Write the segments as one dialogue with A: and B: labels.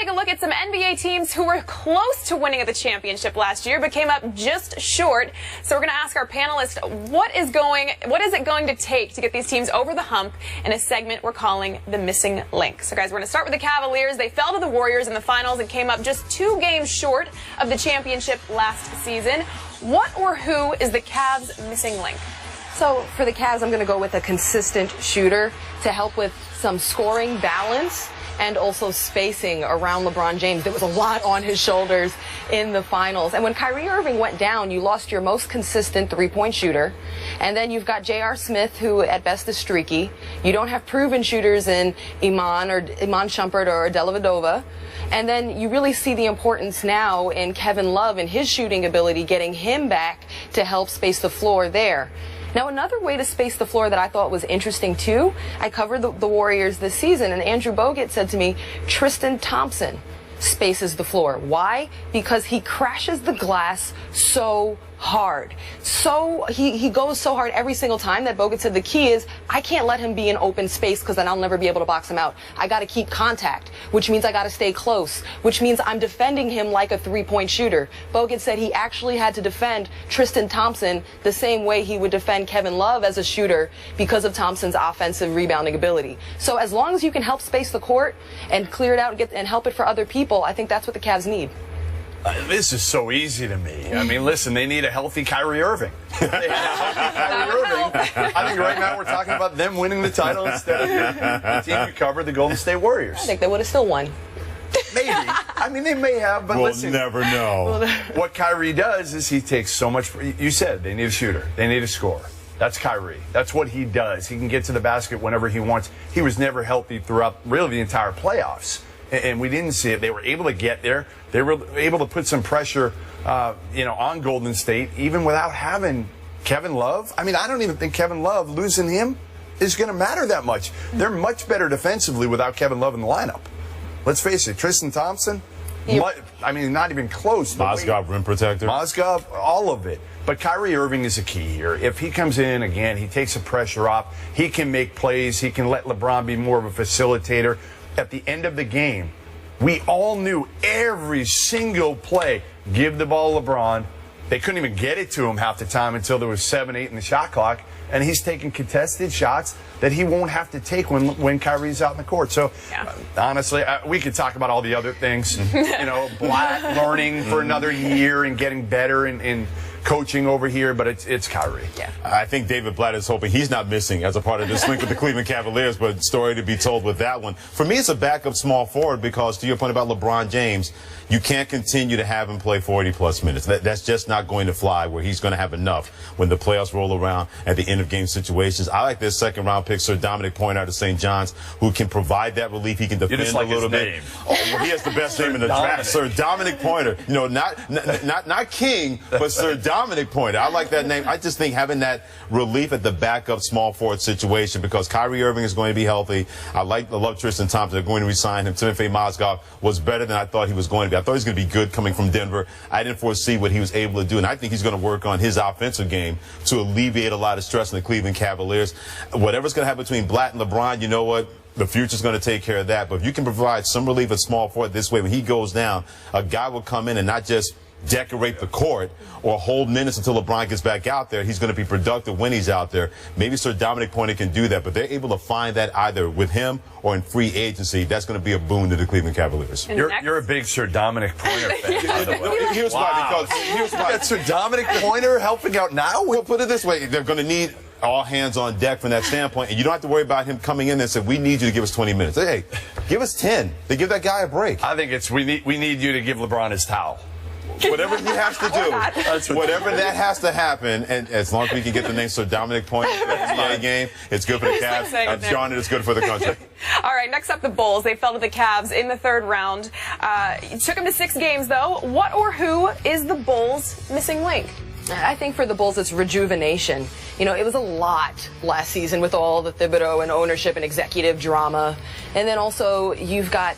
A: Take a look at some NBA teams who were close to winning the championship last year but came up just short. So we're going to ask our panelists what is it going to take to get these teams over the hump in a segment we're calling the missing link. So guys, we're going to start with the Cavaliers. They fell to the Warriors in the finals and came up just 2 games short of the championship last season. What or who is the Cavs' missing link?
B: So for the Cavs, I'm going to go with a consistent shooter to help with some scoring balance and also spacing around LeBron James. There was a lot on his shoulders in the finals. And when Kyrie Irving went down, you lost your most consistent three-point shooter. And then you've got J.R. Smith, who at best is streaky. You don't have proven shooters in Iman Shumpert or Dellavedova. And then you really see the importance now in Kevin Love and his shooting ability, getting him back to help space the floor there. Now, another way to space the floor that I thought was interesting, too, I covered the Warriors this season, and Andrew Bogut said to me, Tristan Thompson spaces the floor. Why? Because he crashes the glass so hard. So he goes so hard every single time that Bogut said the key is I can't let him be in open space because then I'll never be able to box him out. I got to keep contact, which means I got to stay close, which means I'm defending him like a three-point shooter. Bogut said he actually had to defend Tristan Thompson the same way he would defend Kevin Love as a shooter because of Thompson's offensive rebounding ability. So as long as you can help space the court and clear it out and help it for other people, I think that's what the Cavs need.
C: This is so easy to me. I mean, listen, they need a healthy Kyrie Irving. They need a healthy Kyrie Irving. I think right now we're talking about them winning the title instead of the team who covered the Golden State Warriors.
B: I think they would have still won.
C: Maybe. I mean, they may have, but listen.
D: We'll never know.
C: What Kyrie does is he takes so much. You said they need a shooter. They need a scorer. That's Kyrie. That's what he does. He can get to the basket whenever he wants. He was never healthy throughout really the entire playoffs. And we didn't see it. They were able to get there. They were able to put some pressure, on Golden State, even without having Kevin Love. I mean, I don't even think Kevin Love, losing him, is going to matter that much. They're much better defensively without Kevin Love in the lineup. Let's face it, Tristan Thompson, not even close.
D: Mozgov, rim protector.
C: Mozgov, all of it. But Kyrie Irving is a key here. If he comes in, again, he takes the pressure off. He can make plays. He can let LeBron be more of a facilitator. At the end of the game, we all knew every single play, give the ball to LeBron. They couldn't even get it to him half the time until there was 7-8 in the shot clock. And he's taking contested shots that he won't have to take when Kyrie's out in the court. So, honestly, we could talk about all the other things. Black learning for another year and getting better in coaching over here, but it's Kyrie.
D: Yeah. I think David Blatt is hoping he's not missing as a part of this link with the Cleveland Cavaliers, but story to be told with that one. For me, it's a backup small forward because, to your point about LeBron James, you can't continue to have him play 40-plus minutes. That's just not going to fly where he's going to have enough when the playoffs roll around at the end of game situations. I like this second-round pick, Sir Dominic Pointer out of St. John's, who can provide that relief. He can defend a little bit. Oh, well, he has the best name in the draft, Sir Dominic Pointer. Not King, but Sir Dominic Pointer. I like that name. I just think having that relief at the backup small forward situation because Kyrie Irving is going to be healthy. I love Tristan Thompson. They're going to resign him. Timothy Mozgov was better than I thought he was going to be. I thought he was going to be good coming from Denver. I didn't foresee what he was able to do, and I think he's going to work on his offensive game to alleviate a lot of stress on the Cleveland Cavaliers. Whatever's going to happen between Blatt and LeBron, you know what? The future's going to take care of that. But if you can provide some relief at small forward this way, when he goes down, a guy will come in and not just decorate the court or hold minutes until LeBron gets back out there. He's going to be productive when he's out there. Maybe Sir Dominic Pointer can do that, but they're able to find that either with him or in free agency. That's going to be a boon to the Cleveland Cavaliers.
C: You're a big Sir Dominic Pointer fan, by the way.
D: Here's why.
C: That's Sir Dominic Pointer helping out now?
D: We'll put it this way. They're going to need all hands on deck from that standpoint, and you don't have to worry about him coming in and saying, we need you to give us 20 minutes. Hey, give us 10. They give that guy a break.
C: I think we need you to give LeBron his towel.
D: Whatever he has to do, whatever that has to happen, and as long as we can get the name Sir Dominic Pointer for the NBA game, it's good for the Cavs. John, it's good for the country.
A: All right, next up, the Bulls. They fell to the Cavs in the 3rd round. It took them to 6 games, though. What or who is the Bulls' missing link?
B: I think for the Bulls, it's rejuvenation. It was a lot last season with all the Thibodeau and ownership and executive drama. And then also, you've got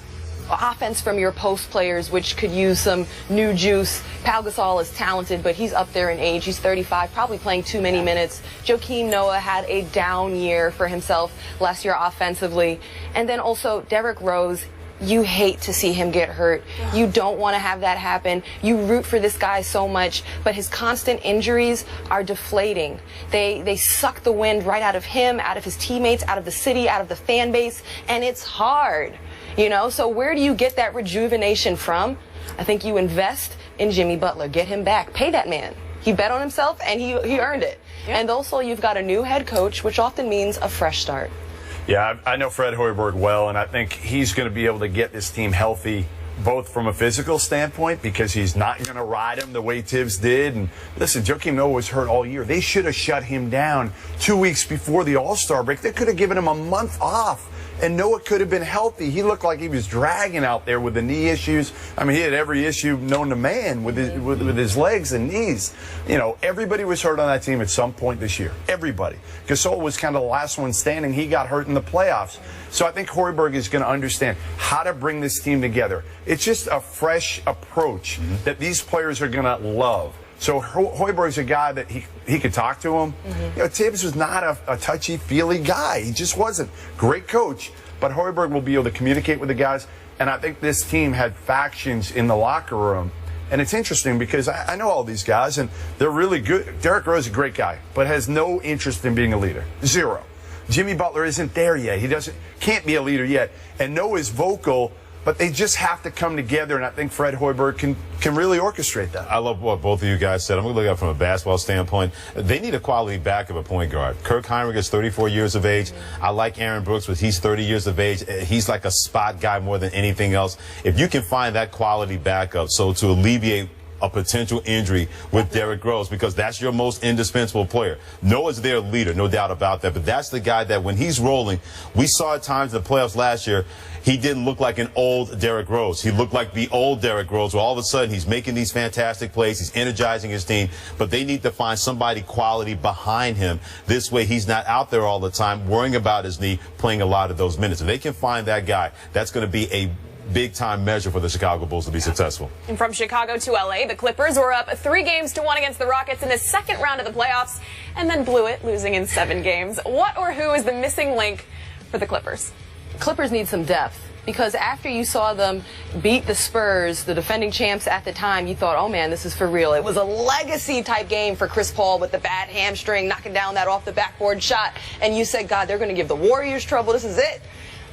B: offense from your post players, which could use some new juice. Pau Gasol is talented, but he's up there in age. He's 35, probably playing too many minutes. Joakim Noah had a down year for himself last year offensively. And then also Derrick Rose. you hate to see him get hurt. You don't want to have that happen. You root for this guy so much, but his constant injuries are deflating. They suck the wind right out of him, out of his teammates, out of the city, out of the fan base, and it's hard, you know? So where do you get that rejuvenation from? I think you invest in Jimmy Butler. Get him back. Pay that man. He bet on himself, and he earned it. Yeah. And also, you've got a new head coach, which often means a fresh start.
C: Yeah, I know Fred Hoiberg well, and I think he's going to be able to get this team healthy, both from a physical standpoint, because he's not going to ride him the way Tibbs did. And listen, Joakim Noah was hurt all year. They should have shut him down 2 weeks before the All-Star break. They could have given him a month off, and Noah could have been healthy. He looked like he was dragging out there with the knee issues. I mean, he had every issue known to man with his legs and knees. You know, everybody was hurt on that team at some point this year. Everybody. Gasol was kind of the last one standing. He got hurt in the playoffs. So I think Hoiberg is going to understand how to bring this team together. It's just a fresh approach that these players are going to love. So Hoiberg's a guy that he could talk to him. You know, Tibbs was not a touchy-feely guy. He just wasn't. Great coach. But Hoiberg will be able to communicate with the guys. And I think this team had factions in the locker room. And it's interesting because I know all these guys, and they're really good. Derrick Rose is a great guy, but has no interest in being a leader. Zero. Jimmy Butler isn't there yet. He can't be a leader yet. And Noah's vocal, but they just have to come together, and I think Fred Hoiberg can really orchestrate that.
D: I love what both of you guys said. I'm going to look at it from a basketball standpoint. They need a quality backup at point guard. Kirk Heinrich is 34 years of age. I like Aaron Brooks, but he's 30 years of age. He's like a spot guy more than anything else. If you can find that quality backup, so to alleviate a potential injury with Derrick Rose, because that's your most indispensable player. Noah's their leader, no doubt about that, but that's the guy that when he's rolling, we saw at times in the playoffs last year, he didn't look like an old Derrick Rose. He looked like the old Derrick Rose, where all of a sudden he's making these fantastic plays, he's energizing his team, but they need to find somebody quality behind him. This way he's not out there all the time worrying about his knee, playing a lot of those minutes. If they can find that guy, that's going to be a big-time measure for the Chicago Bulls to be successful.
A: And from Chicago to L.A., the Clippers were up 3-1 against the Rockets in the second round of the playoffs and then blew it, losing in 7 games. What or who is the missing link for the Clippers?
B: Clippers need some depth, because after you saw them beat the Spurs, the defending champs at the time, you thought, oh man, this is for real. It was a legacy-type game for Chris Paul with the bad hamstring, knocking down that off-the-backboard shot, and you said, God, they're going to give the Warriors trouble. This is it.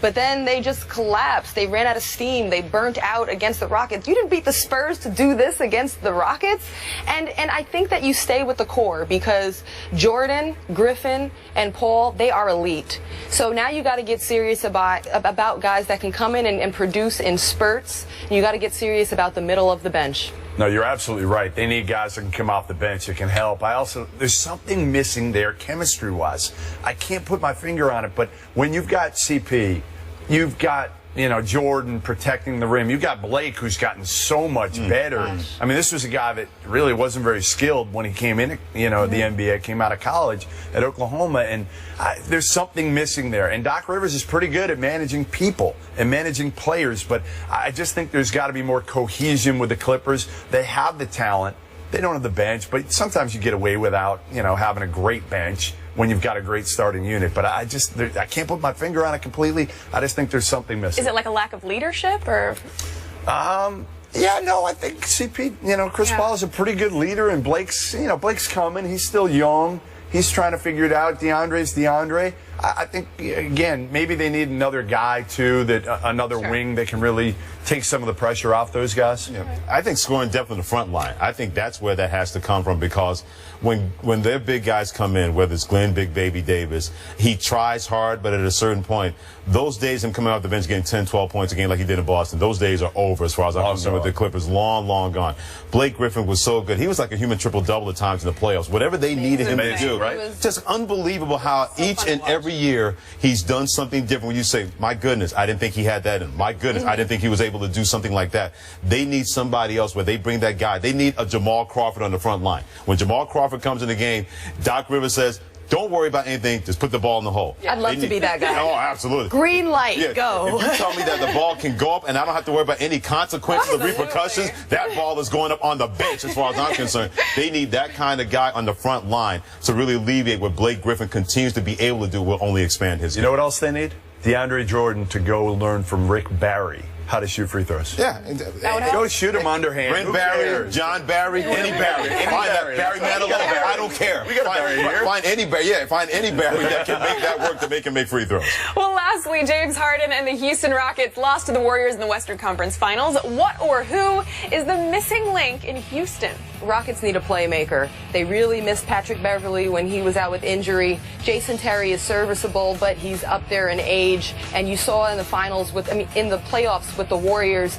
B: But then they just collapsed. They ran out of steam. They burnt out against the Rockets. You didn't beat the Spurs to do this against the Rockets. And I think that you stay with the core, because Jordan, Griffin, and Paul, they are elite. So now you got to get serious about guys that can come in and produce in spurts. And you got to get serious about the middle of the bench.
C: No, you're absolutely right. They need guys that can come off the bench that can help. There's something missing there chemistry-wise. I can't put my finger on it, but when you've got CP, you've got, Jordan protecting the rim. You've got Blake, who's gotten so much better. I mean, this was a guy that really wasn't very skilled when he came in, the NBA, came out of college at Oklahoma, and there's something missing there. And Doc Rivers is pretty good at managing people and managing players, but I just think there's got to be more cohesion with the Clippers. They have the talent. They don't have the bench, but sometimes you get away without, having a great bench when you've got a great starting unit. But I can't put my finger on it completely. I just think there's something missing.
A: Is it like a lack of leadership, or?
C: Yeah, no, I think CP, Chris Paul is a pretty good leader, and Blake's coming. He's still young. He's trying to figure it out. DeAndre's DeAndre. I think, again, maybe they need another guy, too, another wing that can really take some of the pressure off those guys.
D: Yeah. I think scoring depth in the front line, I think that's where that has to come from, because when their big guys come in, whether it's Glenn Big Baby Davis, he tries hard, but at a certain point, those days him coming off the bench getting 10, 12 points a game like he did in Boston, those days are over as far as I'm concerned with the Clippers. Long, long gone. Blake Griffin was so good. He was like a human triple-double at times in the playoffs. Whatever they needed him to do, right? Just unbelievable how each and every year he's done something different. When you say, my goodness, I didn't think he had that in him. My goodness, I didn't think he was able to do something like that. They need somebody else where they bring that guy. They need a Jamal Crawford on the front line. When Jamal Crawford comes in the game, Doc Rivers says, don't worry about anything. Just put the ball in the hole.
B: I'd love to be that guy.
D: Oh, absolutely.
B: Green light, go.
D: If you tell me that the ball can go up and I don't have to worry about any consequences or repercussions, that ball is going up on the bench as far as I'm concerned. They need that kind of guy on the front line to really alleviate what Blake Griffin continues to be able to do will only expand his game.
C: You know what else they need? DeAndre Jordan to go learn from Rick Barry how to shoot free throws.
D: Yeah.
C: Go shoot them underhand.
D: Brent
C: Who
D: Barry,
C: cares?
D: John Barry, any Barry. Find that Barry Manilow. I don't care.
C: We got a Barry here.
D: Find any Barry. Yeah, find any Barry that can make that work to make him make free throws.
A: Well, lastly, James Harden and the Houston Rockets lost to the Warriors in the Western Conference Finals. What or who is the missing link in Houston?
B: Rockets need a playmaker. They really missed Patrick Beverley when he was out with injury. Jason Terry is serviceable, but he's up there in age. And you saw in the finals in the playoffs with the Warriors,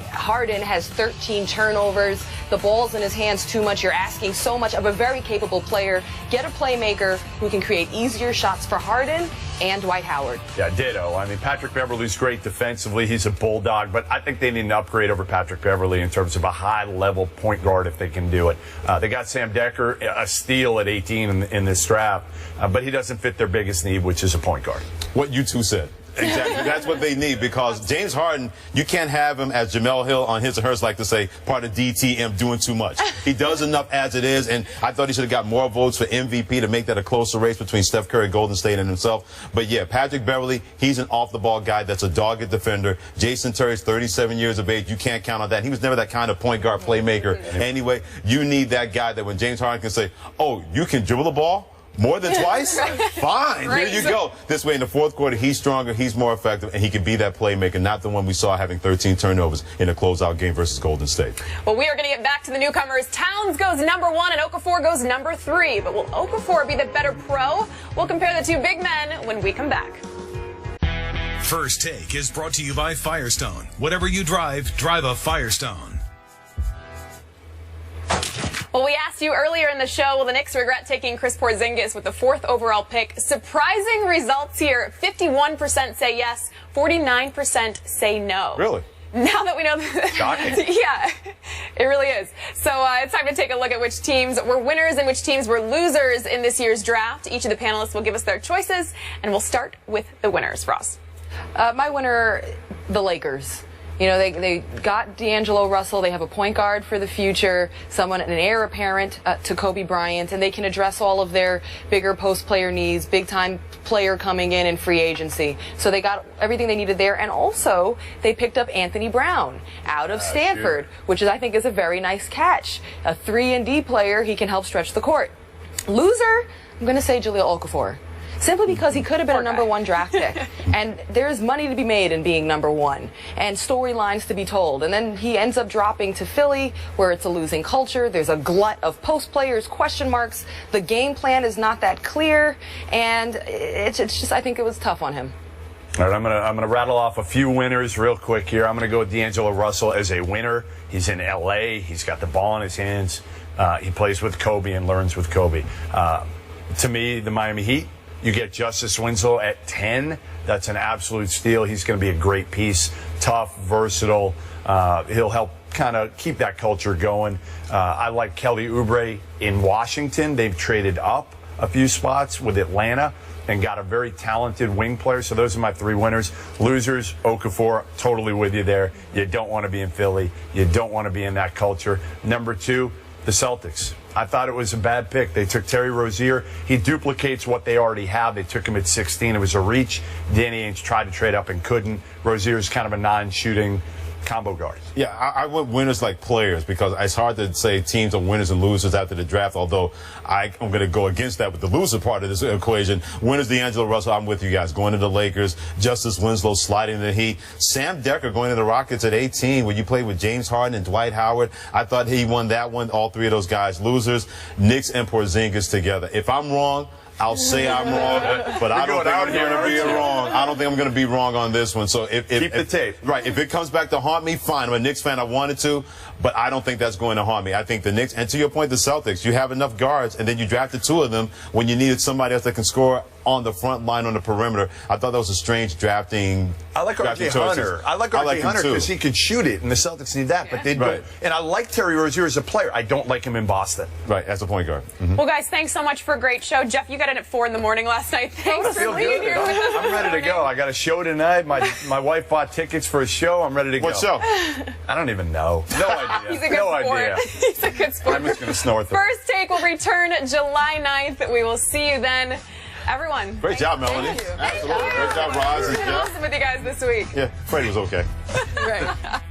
B: Harden has 13 turnovers. The ball's in his hands too much. You're asking so much of a very capable player. Get a playmaker who can create easier shots for Harden and Dwight Howard.
C: Yeah, ditto. I mean, Patrick Beverley's great defensively. He's a bulldog, but I think they need an upgrade over Patrick Beverley in terms of a high-level point guard if they can do it. They got Sam Decker, a steal at 18 in this draft, but he doesn't fit their biggest need, which is a point guard.
D: What you two said. Exactly. That's what they need, because James Harden, you can't have him, as Jamel Hill on His or Hers like to say, part of DTM, doing too much. He does enough as it is, and I thought he should have got more votes for MVP to make that a closer race between Steph Curry, Golden State, and himself. But yeah, Patrick Beverley, he's an off-the-ball guy that's a dogged defender. Jason Terry's 37 years of age. You can't count on that. He was never that kind of point guard playmaker. Anyway, you need that guy that when James Harden can say, oh, you can dribble the ball more than twice? Fine. Here you go. This way in the fourth quarter, he's stronger, he's more effective, and he can be that playmaker, not the one we saw having 13 turnovers in a closeout game versus Golden State.
A: Well, we are going to get back to the newcomers. Towns goes number 1 and Okafor goes number 3. But will Okafor be the better pro? We'll compare the two big men when we come back.
E: First Take is brought to you by Firestone. Whatever you drive, drive a Firestone.
A: Well, we asked you earlier in the show, will the Knicks regret taking Chris Porzingis with the 4th overall pick? Surprising results here. 51% say yes, 49% say no.
D: Really?
A: Now that we know that,
C: Shocking.
A: yeah, it really is. So it's time to take a look at which teams were winners and which teams were losers in this year's draft. Each of the panelists will give us their choices, and we'll start with the winners. Ross.
B: My winner, the Lakers. You know, they got D'Angelo Russell. They have a point guard for the future, an heir apparent to Kobe Bryant, and they can address all of their bigger post-player needs, big-time player coming in free agency. So they got everything they needed there, and also they picked up Anthony Brown out of Stanford, which I think is a very nice catch. A 3-and-D player, he can help stretch the court. Loser, I'm going to say Jahlil Okafor. Simply because he could have been a number 1 draft pick. And there's money to be made in being number 1 and storylines to be told. And then he ends up dropping to Philly, where it's a losing culture. There's a glut of post players, question marks. The game plan is not that clear. And it's just, I think it was tough on him.
C: All right, I'm gonna rattle off a few winners real quick here. I'm gonna go with D'Angelo Russell as a winner. He's in LA. He's got the ball in his hands. He plays with Kobe and learns with Kobe. To me, the Miami Heat. You get Justice Winslow at 10. That's an absolute steal. He's going to be a great piece. Tough, versatile. He'll help kind of keep that culture going. I like Kelly Oubre in Washington. They've traded up a few spots with Atlanta and got a very talented wing player. So those are my 3 winners. Losers, Okafor, totally with you there. You don't want to be in Philly. You don't want to be in that culture. Number 2, the Celtics. I thought it was a bad pick. They took Terry Rozier. He duplicates what they already have. They took him at 16. It was a reach. Danny Ainge tried to trade up and couldn't. Rozier's kind of a non-shooting combo guard.
D: Yeah, I went winners like players, because it's hard to say teams are winners and losers after the draft, although I'm going to go against that with the loser part of this equation. Winners, D'Angelo Russell, I'm with you guys. Going to the Lakers, Justice Winslow sliding in the Heat. Sam Decker going to the Rockets at 18, where you played with James Harden and Dwight Howard. I thought he won that one. All 3 of those guys losers. Knicks and Porzingis together. If I'm wrong, I'll say I'm wrong, but I don't think I'm going to be wrong. I don't think I'm going to be wrong on this one. So if
C: keep the tape.
D: Right. If it comes back to haunt me, fine. I'm a Knicks fan. I wanted to, but I don't think that's going to haunt me. I think the Knicks, and to your point, the Celtics, you have enough guards, and then you drafted 2 of them when you needed somebody else that can score on the front line on the perimeter. I thought that was a strange drafting.
C: I like R.J. Hunter. I like R.J. Hunter because he could shoot it, and the Celtics need that, but they don't. And I like Terry Rozier as a player. I don't like him in Boston.
D: Right, as a point guard.
A: Well, guys, thanks so much for a great show. Jeff, you got in at 4 in the morning last night. Thanks for being here with us.
C: I'm ready to go. I got a show tonight. My wife bought tickets for a show. I'm ready to go.
D: What show?
C: I don't even know. No idea.
A: He's a good sport. He's a good sport.
C: I'm just going to snore through.
A: First Take will return July 9th. We will see you then. everyone.
D: Great job, Melanie.
B: Thank you.
D: Absolutely. Great job, Roz.
A: It's been awesome with you guys this week.
D: Yeah, Freddie was okay.
B: Right.